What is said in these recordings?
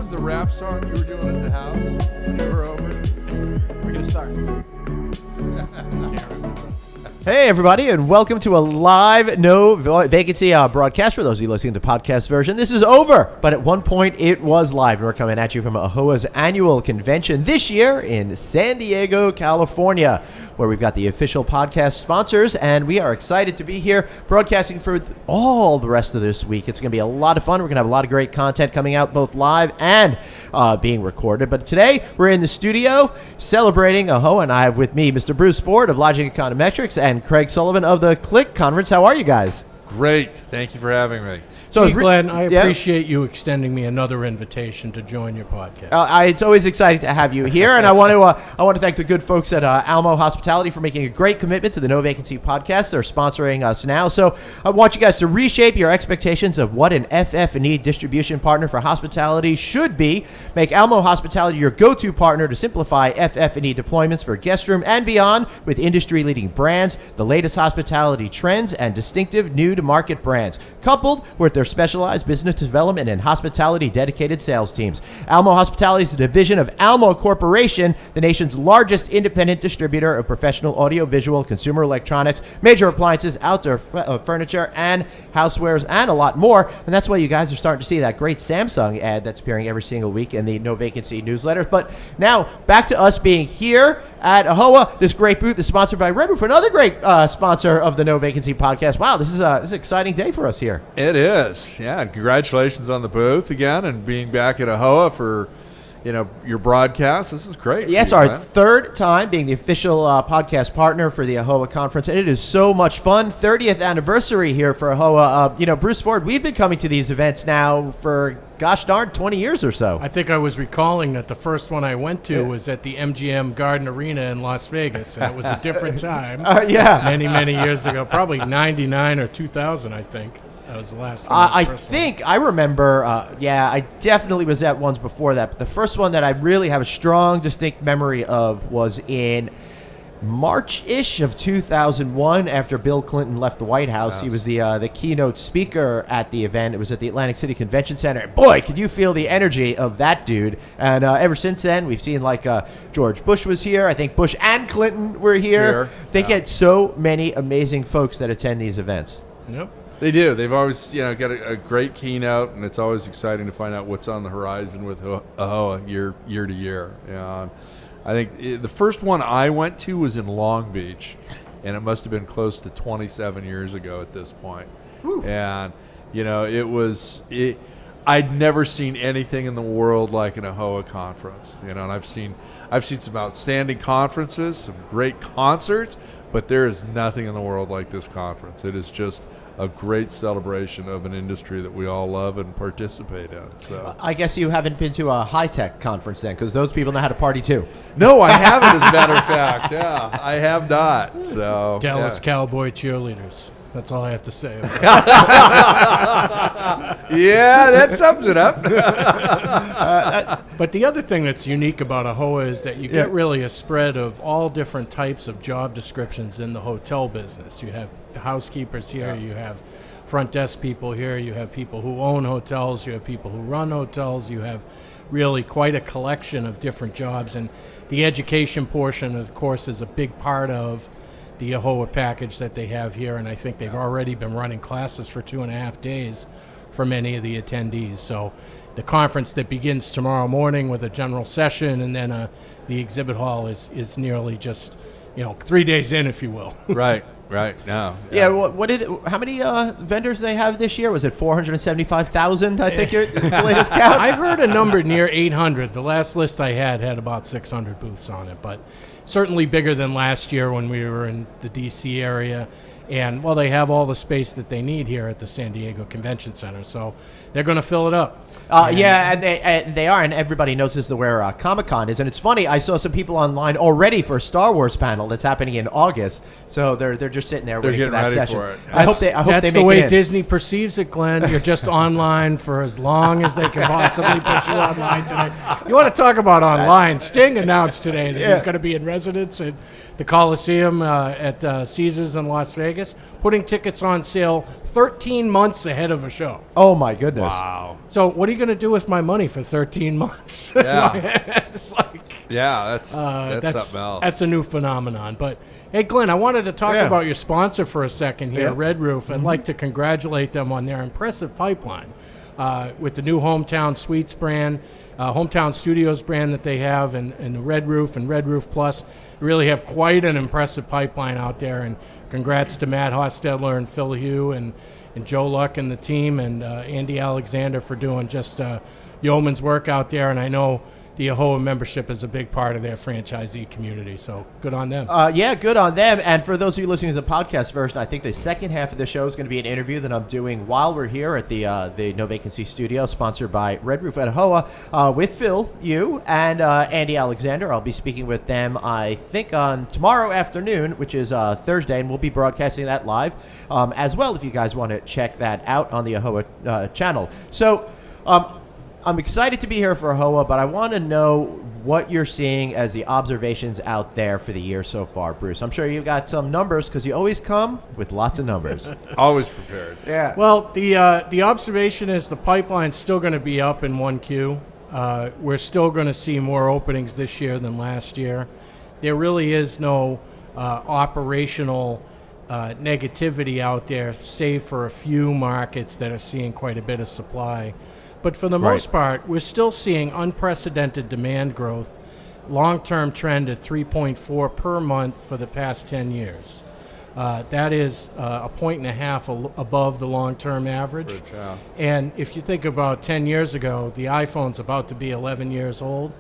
was the rap song you were doing at the house when you were over? We're going to start. Hey, everybody, and welcome to a live No Vacancy broadcast. For those of you listening to the podcast version, this is over, but at one point it was live. We're coming at you from AAHOA's annual convention this year in San Diego, California, where we've got the official podcast sponsors, and we are excited to be here broadcasting for all the rest of this week. It's going to be a lot of fun. We're going to have a lot of great content coming out, both live and being recorded. But today, we're in the studio celebrating AAHOA, and I have with me Mr. Bruce Ford of Logic Econometrics and Craig Sullivan of the CLIC conference. How are you guys? Great. Thank you for having me. So, Glenn, I appreciate you extending me another invitation to join your podcast. It's always exciting to have you here, and I want to thank the good folks at Almo Hospitality for making a great commitment to the No Vacancy podcast. They're sponsoring us now, so I want you guys to reshape your expectations of what an FF&E distribution partner for hospitality should be. Make Almo Hospitality your go-to partner to simplify FF&E deployments for guest room and beyond with industry-leading brands, the latest hospitality trends, and distinctive new-to-market brands, coupled with their specialized business development and hospitality dedicated sales teams. Almo Hospitality is a division of Almo Corporation, the nation's largest independent distributor of professional audio-visual, consumer electronics, major appliances, outdoor furniture, and housewares, and a lot more. And that's why you guys are starting to see that great Samsung ad that's appearing every single week in the No Vacancy newsletter. But now, back to us being here at AAHOA. This great booth is sponsored by Red Roof, another great sponsor of the No Vacancy podcast. Wow, this is an exciting day for us here. It is. Yeah, congratulations on the booth again and being back at AAHOA for, your broadcast. This is great. Yeah, it's our third time being the official podcast partner for the AAHOA conference, and it is so much fun. 30th anniversary here for AAHOA. Bruce Ford, we've been coming to these events now for, gosh darn, 20 years or so. I think I was recalling that the first one I went to was at the MGM Garden Arena in Las Vegas, and it was a different time. Many, many years ago, probably 99 or 2000, I think. That was the last one. I remember, I definitely was at ones before that. But the first one that I really have a strong, distinct memory of was in March-ish of 2001 after Bill Clinton left the White House. Yes. He was the keynote speaker at the event. It was at the Atlantic City Convention Center. And boy, could you feel the energy of that dude. And ever since then, we've seen George Bush was here. I think Bush and Clinton were here. They get so many amazing folks that attend these events. Yep. They do. They've always, got a great keynote, and it's always exciting to find out what's on the horizon with AAHOA year to year. I think the first one I went to was in Long Beach, and it must have been close to 27 years ago at this point. Ooh. And I'd never seen anything in the world like an AAHOA conference. And I've seen some outstanding conferences, some great concerts, but there is nothing in the world like this conference. It is just a great celebration of an industry that we all love and participate in. So I guess you haven't been to a high-tech conference then, because those people know how to party too. No, I haven't, as a matter of fact. Yeah, I have not. So Dallas Cowboy cheerleaders. That's all I have to say about it. Yeah, that sums it up. But the other thing that's unique about AAHOA is that you get really a spread of all different types of job descriptions in the hotel business. You have housekeepers here, you have front desk people here, you have people who own hotels, you have people who run hotels, you have really quite a collection of different jobs. And the education portion, of course, is a big part of the AAHOA package that they have here, and I think they've already been running classes for 2.5 days for many of the attendees. So the conference that begins tomorrow morning with a general session, and then the exhibit hall is nearly just 3 days in, if you will. Right. No. Yeah. How many vendors they have this year? Was it 475,000? I think the latest count. I've heard a number near 800. The last list I had about 600 booths on it, but certainly bigger than last year when we were in the D.C. area. And, they have all the space that they need here at the San Diego Convention Center, so they're going to fill it up. And they are, and everybody knows this is where Comic-Con is. And it's funny, I saw some people online already for a Star Wars panel that's happening in August. So they're just sitting there waiting for that session. For it. I hope they make it in. That's the way Disney perceives it, Glenn. You're just online for as long as they can possibly put you online today. You want to talk about online? Sting announced today that he's going to be in residence at the Coliseum at Caesars in Las Vegas. Vegas, putting tickets on sale 13 months ahead of a show. Oh my goodness. Wow. So what are you going to do with my money for 13 months? Yeah. It's like, That's something else. that's a new phenomenon. But hey, Glenn, I wanted to talk Yeah. about your sponsor for a second here, Yeah. Red Roof. I'd like to congratulate them on their impressive pipeline with the new Hometown Suites brand, Hometown Studios brand that they have, and the Red Roof and Red Roof Plus. Really have quite an impressive pipeline out there. And congrats to Matt Hostetler and Phil Hugh and Joe Luck and the team, and Andy Alexander for doing just yeoman's work out there. And I know the AAHOA membership is a big part of their franchisee community, so good on them. Yeah, good on them. And for those of you listening to the podcast version, I think the second half of the show is going to be an interview that I'm doing while we're here at the No Vacancy studio, sponsored by Red Roof at AAHOA, with Phil, you, and Andy Alexander. I'll be speaking with them, I think, on tomorrow afternoon, which is Thursday, and we'll be broadcasting that live as well if you guys want to check that out on the AAHOA channel. So, I'm excited to be here for AAHOA, but I want to know what you're seeing as the observations out there for the year so far, Bruce. I'm sure you've got some numbers because you always come with lots of numbers. Always prepared. Yeah. Well, the observation is the pipeline's still going to be up in 1Q. We're still going to see more openings this year than last year. There really is no operational negativity out there, save for a few markets that are seeing quite a bit of supply. But for the most part, we're still seeing unprecedented demand growth, long-term trend at 3.4 per month for the past 10 years. That is a 1.5 above the long-term average. Yeah. And if you think about 10 years ago, the iPhone's about to be 11 years old,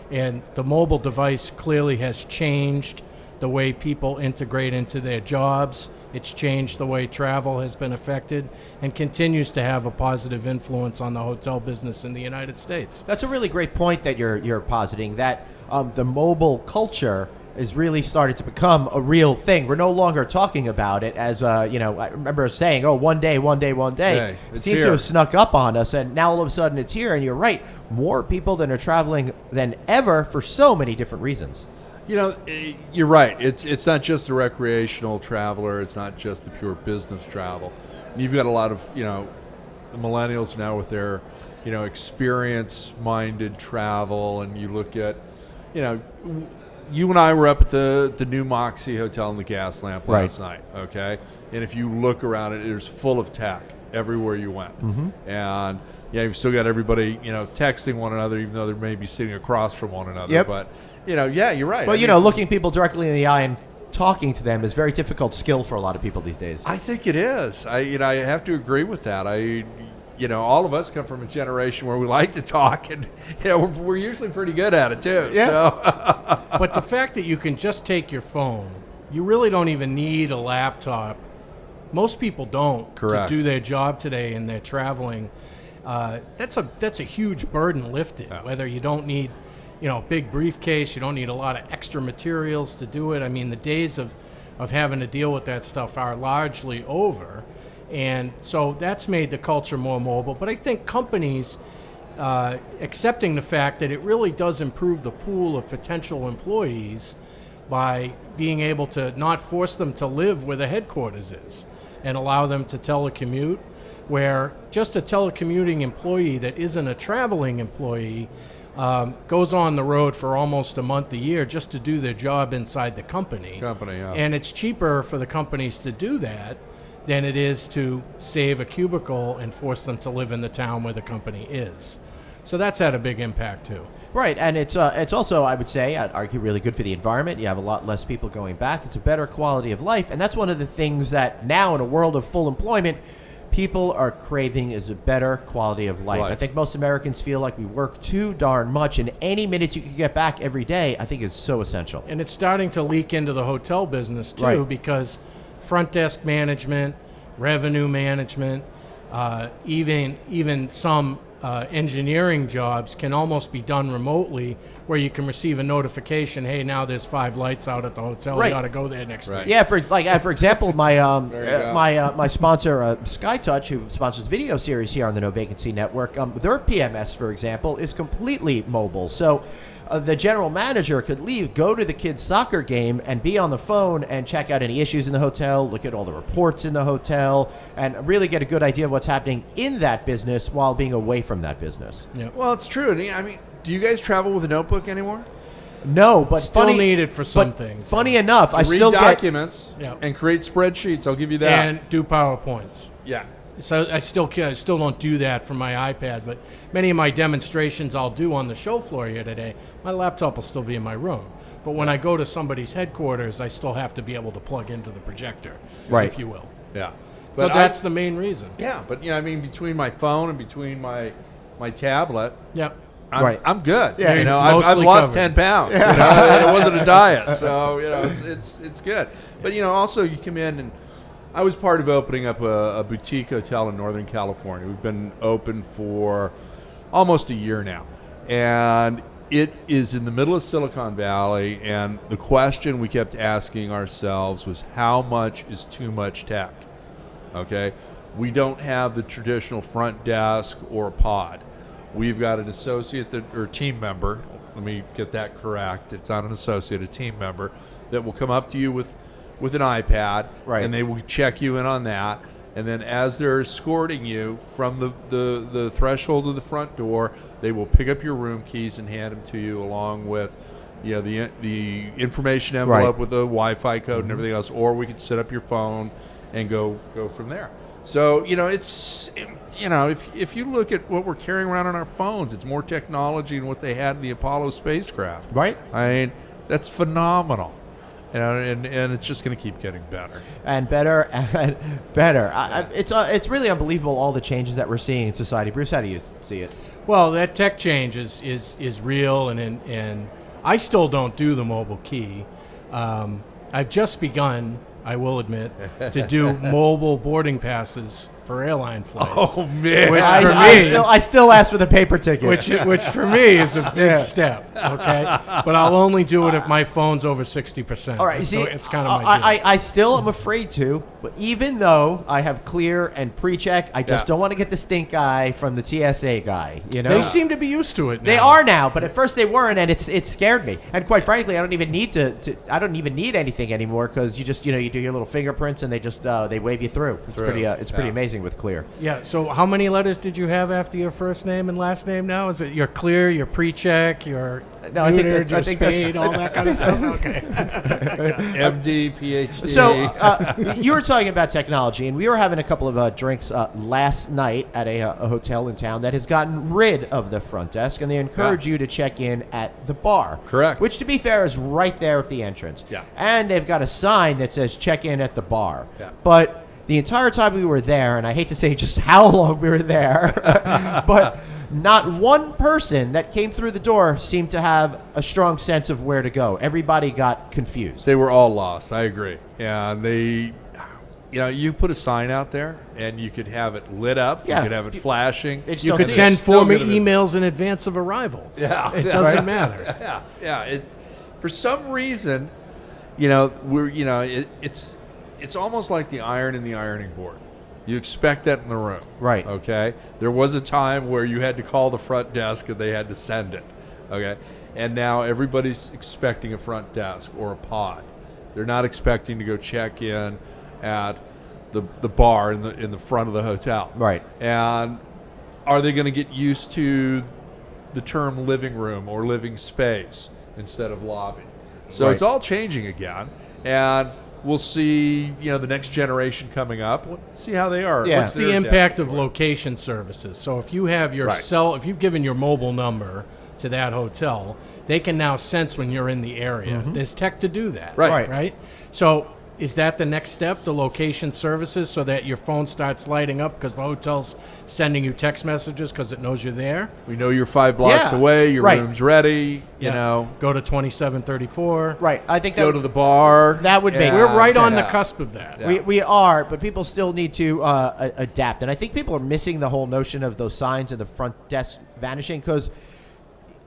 and the mobile device clearly has changed the way people integrate into their jobs. It's changed the way travel has been affected and continues to have a positive influence on the hotel business in the United States. That's a really great point that you're positing, that the mobile culture is really started to become a real thing. We're no longer talking about it as, I remember saying, one day. Hey, It seems to have snuck up on us, and now all of a sudden it's here, and you're right. More people than are traveling than ever for so many different reasons. You're right. It's not just the recreational traveler. It's not just the pure business travel. And you've got a lot of, the millennials now with their, experience-minded travel. And you look at, you and I were up at the new Moxie Hotel in the Gas Lamp last night, okay? And if you look around it was full of tech everywhere you went. Mm-hmm. And, you've still got everybody, texting one another, even though they may be sitting across from one another. Yep. But, you're right. Well, looking people directly in the eye and talking to them is a very difficult skill for a lot of people these days. I think it is. I have to agree with that. All of us come from a generation where we like to talk, and we're usually pretty good at it too. Yeah. So. But the fact that you can just take your phone, you really don't even need a laptop. Most people don't. Correct. To do their job today and they're traveling. That's a huge burden lifted. Yeah. Whether you don't need, big briefcase, you don't need a lot of extra materials to do it. I mean, the days of having to deal with that stuff are largely over. And so that's made the culture more mobile. But I think companies accepting the fact that it really does improve the pool of potential employees by being able to not force them to live where the headquarters is and allow them to telecommute, where just a telecommuting employee that isn't a traveling employee goes on the road for almost a month a year just to do their job inside the company. Yeah. And it's cheaper for the companies to do that than it is to save a cubicle and force them to live in the town where the company is. So that's had a big impact too. Right, and it's also, I would say, I'd argue, really good for the environment. You have a lot less people going back. It's a better quality of life, and that's one of the things that now in a world of full employment, people are craving is a better quality of life. I think most Americans feel like we work too darn much, and any minutes you can get back every day, I think is so essential. And it's starting to leak into the hotel business too, because front desk management, revenue management, even some engineering jobs can almost be done remotely, where you can receive a notification, hey, now there's 5 lights out at the hotel, Right. you ought to go there next week. Yeah, for example, my sponsor SkyTouch, who sponsors video series here on the No Vacancy Network, their PMS, for example, is completely mobile. So the general manager could leave, go to the kids' soccer game, and be on the phone and check out any issues in the hotel, look at all the reports in the hotel, and really get a good idea of what's happening in that business while being away from that business. Yeah. Well, it's true. And I mean, do you guys travel with a notebook anymore? No, but Still need it for some things. Funny enough, I Read still get documents Yeah. and create spreadsheets. I'll give you that. And do PowerPoints. Yeah. So I still don't do that from my iPad, but many of my demonstrations I'll do on the show floor here today, my laptop will still be in my room. But when I go to somebody's headquarters, I still have to be able to plug into the projector, Right. if you will. Yeah. But that's the main reason. Yeah, but I mean, between my phone and between my tablet, Yep. I'm good. Yeah, you know, I've mostly lost covered. 10 pounds. You know, and it wasn't a diet, so it's good. But also you come in, and I was part of opening up a boutique hotel in Northern California. We've been open for almost a year now, and it is in the middle of Silicon Valley. And the question we kept asking ourselves was, how much is too much tech? Okay, we don't have the traditional front desk or pod. We've got an associate or team member. Let me get that correct. It's not an associate, a team member that will come up to you with an iPad, Right. and they will check you in on that. And then as they're escorting you from the threshold of the front door, they will pick up your room keys and hand them to you, along with the information envelope Right. with the Wi-Fi code and everything else. Or we could set up your phone and go from there. So it's if you look at what we're carrying around on our phones, it's more technology than what they had in the Apollo spacecraft. Right. I mean, that's phenomenal. And it's just going to keep getting better and better and better. It's really unbelievable, all the changes that we're seeing in society. Bruce, how do you see it? Well, that tech change is real, and I still don't do the mobile key. I've just begun, I will admit, to do mobile boarding passes for airline flights. Oh man! Which I, for I me, still, I still ask for the paper ticket. which for me is a big Yeah. step. Okay, but I'll only do it if my phone's over 60%. All right, so see, it's kind of my deal. I still am afraid to, but even though I have clear and pre-check, I just Yeah. don't want to get the stink eye from the TSA guy. You know, They seem to be used to it now. They are now, but at first they weren't, and it scared me. And quite frankly, I don't even need I don't even need anything anymore, because you just you do your little fingerprints and they just they wave you through. It's pretty amazing with Clear. Yeah, so how many letters did you have after your first name and last name now? Is it your Clear, your pre-check, your No, I think neutered, that- your I think that's- spade, all that kind of stuff? Okay. MD, PhD. So you were talking about technology, and we were having a couple of drinks last night at a hotel in town that has gotten rid of the front desk, and they encourage you to check in at the bar. Correct. Which, to be fair, is right there at the entrance. Yeah. And they've got a sign that says check in at the bar. Yeah. But the entire time we were there, and I hate to say just how long we were there, but not one person that came through the door seemed to have a strong sense of where to go. Everybody got confused. They were all lost. I agree. Yeah, they, you put a sign out there, and you could have it lit up. Yeah. You could have it flashing. It just You don't could see send it. Still 4 gonna be- emails in advance of arrival. Yeah, It yeah, doesn't right. matter. Yeah. For some reason, it's almost like the iron in the ironing board. You expect that in the room. Right. Okay. There was a time where you had to call the front desk and they had to send it. Okay. And now everybody's expecting a front desk or a pod. They're not expecting to go check in at the bar in the front of the hotel. Right. And are they going to get used to the term living room or living space instead of lobby? So Right. it's all changing again, and we'll see. The next generation coming up. See how they are. Yeah. What's the impact of location services? So if you have your Right. if you've given your mobile number to that hotel, they can now sense when you're in the area. There's tech to do that. Right. Right. So is that the next step, the location services, so that your phone starts lighting up because the hotel's sending you text messages because it knows you're there? We know you're 5 blocks Yeah, away. Your right. room's ready. You know, Go to 2734. Right. I think go to the bar. that would make We're right on the Yeah. cusp of that. Yeah. We are, but people still need to adapt. And I think people are missing the whole notion of those signs in the front desk vanishing because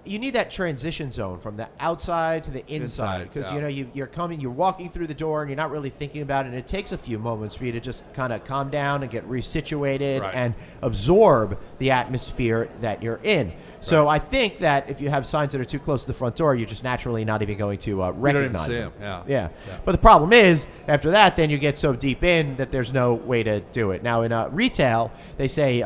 you need that transition zone from the outside to the inside because yeah. you're walking through the door and you're not really thinking about it, and it takes a few moments for you to just kind of calm down and get resituated Right. and absorb the atmosphere that you're in. So I think that if you have signs that are too close to the front door, you're just naturally not even going to recognize see them. 'em, Yeah. But the problem is, after that, then you get so deep in that there's no way to do it. Now, in retail, they say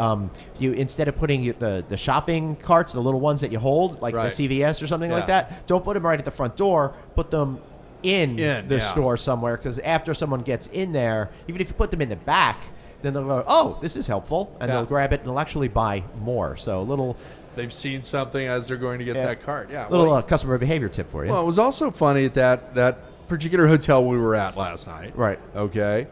you instead of putting the shopping carts, the little ones that you hold, like Right. the CVS or something like Yeah. that, don't put them right at the front door. Put them in the yeah. store somewhere, because after someone gets in there, even if you put them in the back, then they'll go, oh, this is helpful, and Yeah. they'll grab it and they'll actually buy more. So a little They've seen something as they're going to get that cart. Yeah. little customer behavior tip for you. Well, it was also funny at that particular hotel we were at last night. Right. Okay.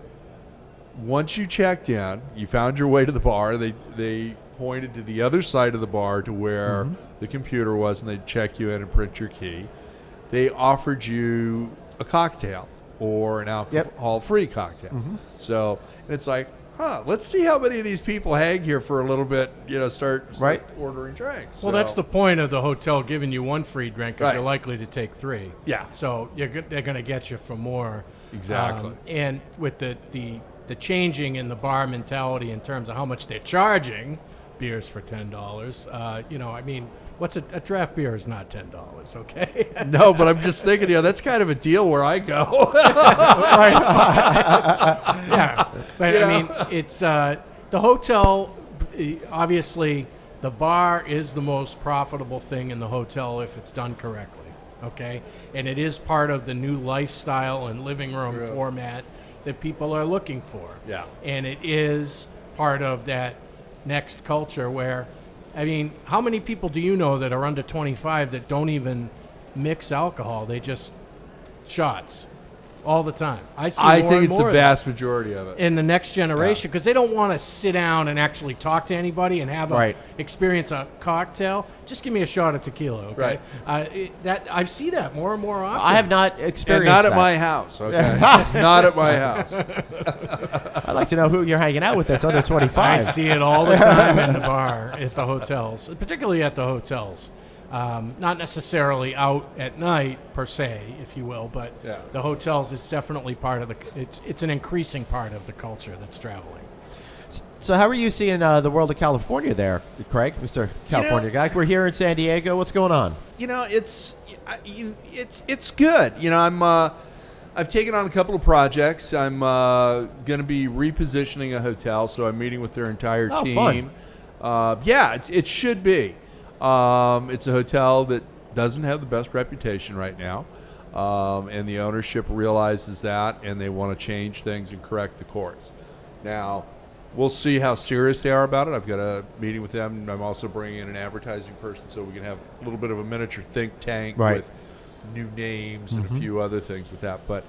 Once you checked in, you found your way to the bar. They pointed to the other side of the bar to where the computer was, and they'd check you in and print your key. They offered you a cocktail or an alcohol-free cocktail. So and it's like, let's see how many of these people hang here for a little bit, start Right. ordering drinks. Well, that's the point of the hotel giving you one free drink because Right. you're likely to take 3. Yeah. So they're going to get you for more. Exactly. And with the changing in the bar mentality in terms of how much they're charging beers for $10, I mean, what's a draft beer is not $10, okay? No, but I'm just thinking, that's kind of a deal where I go. Yeah, but I mean, it's the hotel. Obviously, the bar is the most profitable thing in the hotel if it's done correctly. Okay, and it is part of the new lifestyle and living room format that people are looking for. Yeah. And it is part of that next culture where, I mean, how many people do you know that are under 25 that don't even mix alcohol? They just shots all the time. I see I more think and it's more the of that vast majority of it. in the next generation because they don't want to sit down and actually talk to anybody and have Right. experience a cocktail. Just give me a shot of tequila, okay? I see that more and more often. I have not And experienced not at that. my house, okay? Not at my house. I'd like to know who you're hanging out with that's under 25. I see it all the time in the bar at the hotels, particularly at the hotels. Not necessarily out at night per se, if you will, but Yeah. the hotels is definitely part of the. It's an increasing part of the culture that's traveling. So how are you seeing the world of California there, Craig, Mr. California guy? We're here in San Diego. What's going on? It's good. I've taken on a couple of projects. I'm going to be repositioning a hotel, so I'm meeting with their entire team. Fun. It should be. It's a hotel that doesn't have the best reputation right now, and the ownership realizes that, and they want to change things and correct the course. Now, we'll see how serious they are about it. I've got a meeting with them. I'm also bringing in an advertising person so we can have a little bit of a miniature think tank with new names and a few other things with that. But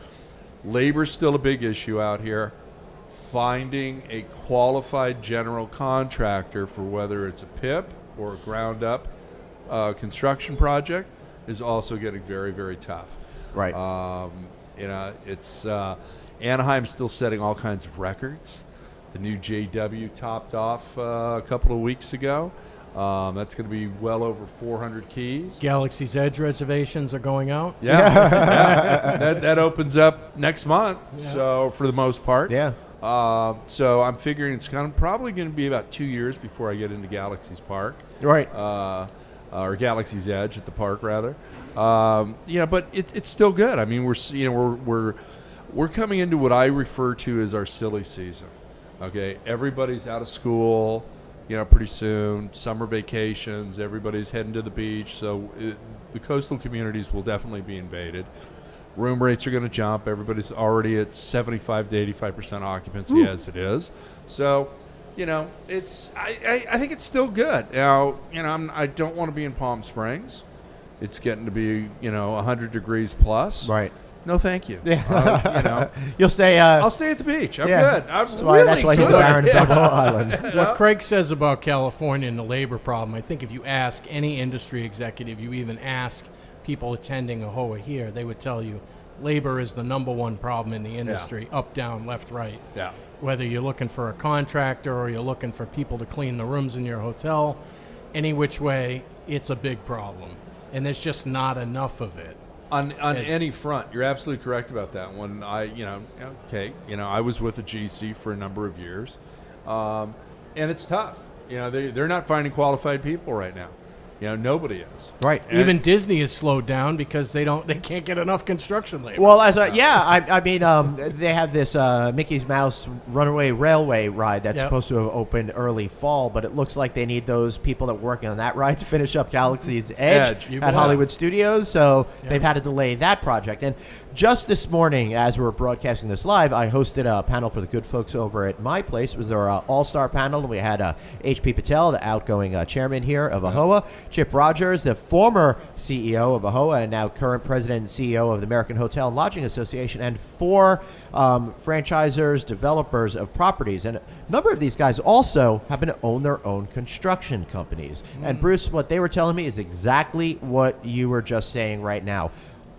labor's still a big issue out here. Finding a qualified general contractor for whether it's a PIP or a ground-up construction project is also getting very, very tough. Right. It's Anaheim's still setting all kinds of records. The new JW topped off a couple of weeks ago. That's going to be well over 400 keys. Galaxy's Edge reservations are going out. Yeah, that opens up next month. Yeah. So for the most part, Yeah. So I'm figuring it's probably going to be about 2 years before I get into Galaxy's Park. Right. Or Galaxy's Edge at the park, rather. But it's still good. I mean, we're coming into what I refer to as our silly season. Okay, everybody's out of school, pretty soon. Summer vacations, everybody's heading to the beach. So the coastal communities will definitely be invaded. Room rates are going to jump. Everybody's already at 75 to 85% occupancy as it is. So, it's I think it's still good. Now, I don't want to be in Palm Springs. It's getting to be 100 degrees plus. Right. No, thank you. Yeah. You'll stay. I'll stay at the beach. I'm good. I'm that's why he's the good. Baron of Balboa Island. What Craig says about California and the labor problem, I think if you ask any industry executive, you even ask people attending AAHOA here, they would tell you labor is the number one problem in the industry, up, down, left, right. Yeah. Whether you're looking for a contractor or you're looking for people to clean the rooms in your hotel, any which way, it's a big problem. And there's just not enough of it. On any front, you're absolutely correct about that. When I was with a GC for a number of years, and it's tough. They're not finding qualified people right now. Nobody is. Right. Even Disney is slowed down because they can't get enough construction labor. Well, I mean, they have this Mickey's Mouse Runaway Railway ride that's supposed to have opened early fall, but it looks like they need those people that were working on that ride to finish up Galaxy's Edge at Hollywood Studios, so they've had to delay that project. And just this morning, as we're broadcasting this live, I hosted a panel for the good folks over at my place. It was their all-star panel, and we had H.P. Patel, the outgoing chairman here of AAHOA, Chip Rogers, the former CEO of AAHOA and now current president and CEO of the American Hotel and Lodging Association, and 4 franchisors, developers of properties. And a number of these guys also happen to own their own construction companies. And Bruce, what they were telling me is exactly what you were just saying right now.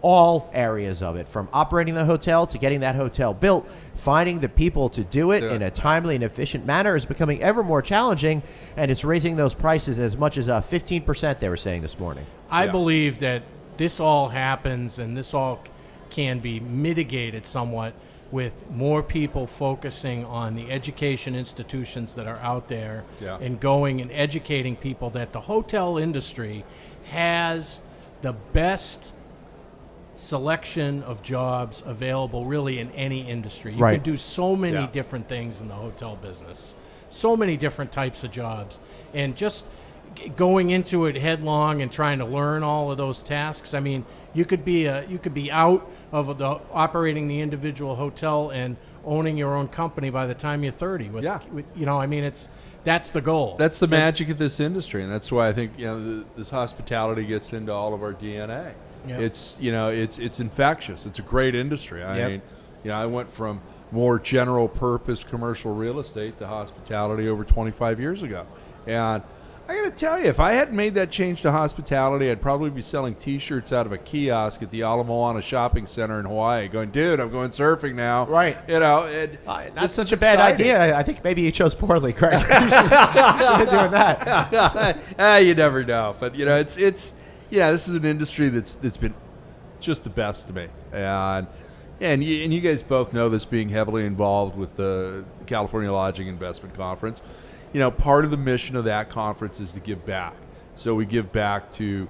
All areas of it, from operating the hotel to getting that hotel built, finding the people to do it in a timely and efficient manner is becoming ever more challenging, and it's raising those prices as much as 15%, they were saying this morning. I believe that this all happens and this all can be mitigated somewhat with more people focusing on the education institutions that are out there and going and educating people that the hotel industry has the best selection of jobs available really in any industry. You can do so many different things in the hotel business, so many different types of jobs, and just going into it headlong and trying to learn all of those tasks. I mean, you could be out of operating the individual hotel and owning your own company by the time you're 30. That's the goal. That's the magic of this industry, and that's why I think this hospitality gets into all of our DNA. Yep. It's infectious. It's a great industry. I mean, I went from more general purpose commercial real estate to hospitality over 25 years ago. And I got to tell you, if I hadn't made that change to hospitality, I'd probably be selling T-shirts out of a kiosk at the Ala Moana shopping center in Hawaii going, dude, I'm going surfing now. Right. That's such a bad idea. I think maybe you chose poorly, Craig. You should have been doing that. You never know. But, this is an industry that's been just the best to me, and you guys both know this, being heavily involved with the California Lodging Investment Conference. Part of the mission of that conference is to give back. So we give back to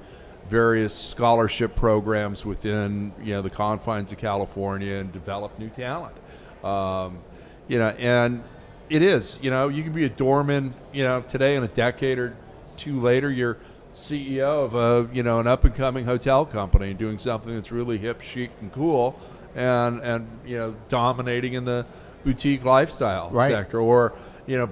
various scholarship programs within the confines of California and develop new talent. And it is you can be a doorman today, and a decade or two later you're CEO of an up and coming hotel company and doing something that's really hip, chic, and cool, and dominating in the boutique lifestyle sector, or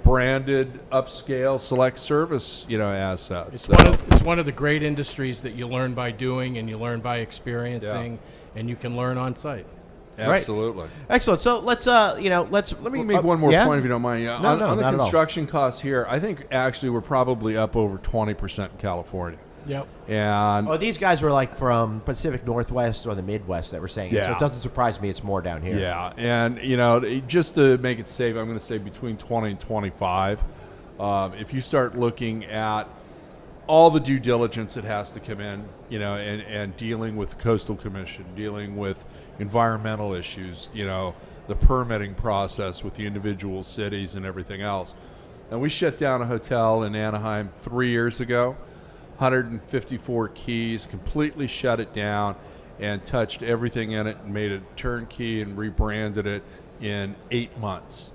branded upscale select service assets. It's one of the great industries that you learn by doing and you learn by experiencing, and you can learn on site. Absolutely. Right. Excellent. So let's let me make one more point, if you don't mind. On the not construction costs here, I think actually we're probably up over 20% in California. Yep. And these guys were like from Pacific Northwest or the Midwest that were saying it, so it doesn't surprise me it's more down here. Yeah, and just to make it safe, I'm going to say between 20 and 25. If you start looking at all the due diligence that has to come in, and dealing with the Coastal Commission, dealing with environmental issues, the permitting process with the individual cities and everything else. And we shut down a hotel in Anaheim 3 years ago, 154 keys, completely shut it down and touched everything in it and made it turnkey and rebranded it in 8 months.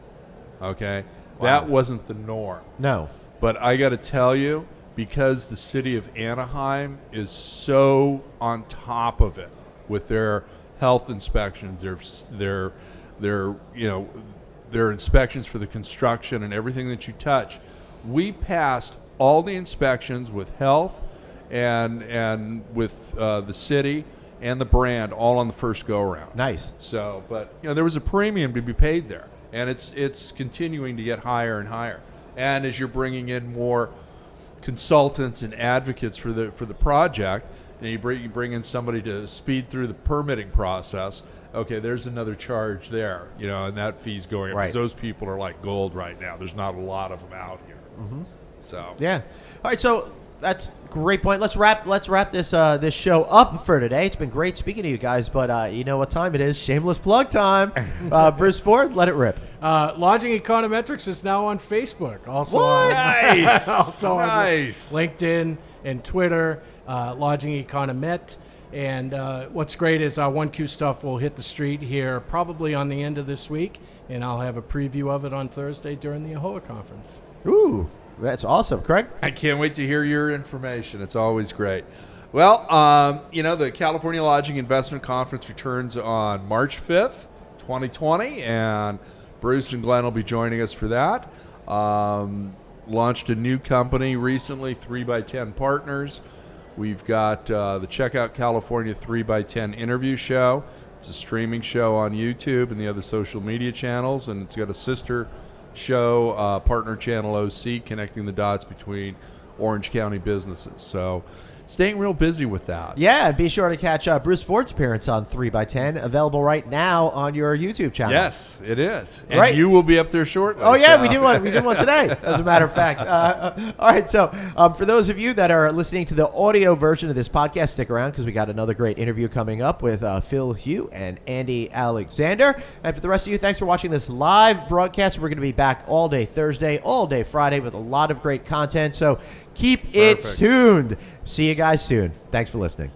Okay? Wow. That wasn't the norm. No. But I got to tell you, because the city of Anaheim is so on top of it with their health inspections, their inspections for the construction and everything that you touch, we passed all the inspections with health and with the city and the brand all on the first go-around. Nice. So, but there was a premium to be paid there, and it's continuing to get higher and higher. And as you're bringing in more consultants and advocates for the project, and you bring in somebody to speed through the permitting process, okay, there's another charge there, and that fee's going up. Right. Because those people are like gold right now. There's not a lot of them out here. Mm-hmm. So yeah. All right, so that's a great point. Let's wrap this this show up for today. It's been great speaking to you guys, but you know what time it is? Shameless plug time. Bruce Ford, let it rip. Lodging Econometrics is now on Facebook. Also What? Nice. also Nice. on LinkedIn and Twitter. Lodging Economet. And what's great is our 1Q stuff will hit the street here probably on the end of this week, and I'll have a preview of it on Thursday during the AAHOA conference. Ooh, that's awesome. Craig? I can't wait to hear your information. It's always great. Well, the California Lodging Investment Conference returns on March 5th, 2020, and Bruce and Glenn will be joining us for that. Launched a new company recently, 3x10 Partners. We've got the Checkout California 3x10 interview show. It's a streaming show on YouTube and the other social media channels, and it's got a sister show, partner channel OC, connecting the dots between Orange County businesses. So staying real busy with that. Yeah, and be sure to catch Bruce Ford's appearance on 3x10, available right now on your YouTube channel. Yes, it is. And Right. you will be up there shortly. Oh, yeah, so. we did one today, as a matter of fact. All right, so for those of you that are listening to the audio version of this podcast, stick around because we got another great interview coming up with Phil Hugh and Andy Alexander. And for the rest of you, thanks for watching this live broadcast. We're going to be back all day Thursday, all day Friday with a lot of great content. So keep it Perfect. tuned. See you guys soon. Thanks for listening.